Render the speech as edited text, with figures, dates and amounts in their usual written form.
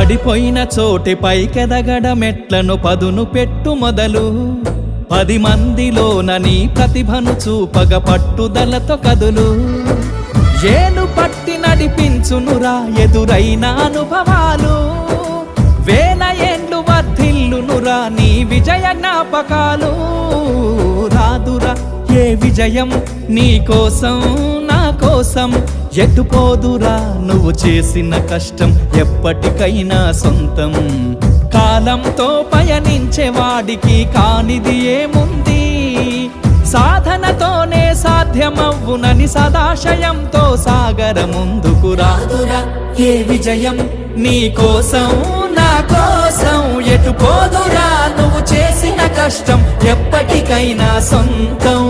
పడిపోయిన చోటి పైకెదగడ మెట్లను పదును పెట్టు మొదలు 10 మందిలోన నీ ప్రతిభను చూపగ పట్టుదలతో కదులు ఏలు పట్టి నడిపించునురా ఎదురైన అనుభవాలు వేల ఏండ్లు వర్ధిల్లునురా నీ విజయ జ్ఞాపకాలు రాదురా ఏ విజయం నీ కోసం నా కోసం ఎటుపోదురా నువ్వు చేసిన కష్టం ఎప్పటికైనా సొంతం కాలంతో పయనించే వాడికి కానిది ఏముంది సాధనతోనే సాధ్యమవ్వునని సదాశయంతో సాగర ముందుకు రాదురా ఏ విజయం నీ కోసం నా కోసం ఎటుపోదురా నువ్వు చేసిన కష్టం ఎప్పటికైనా సొంతం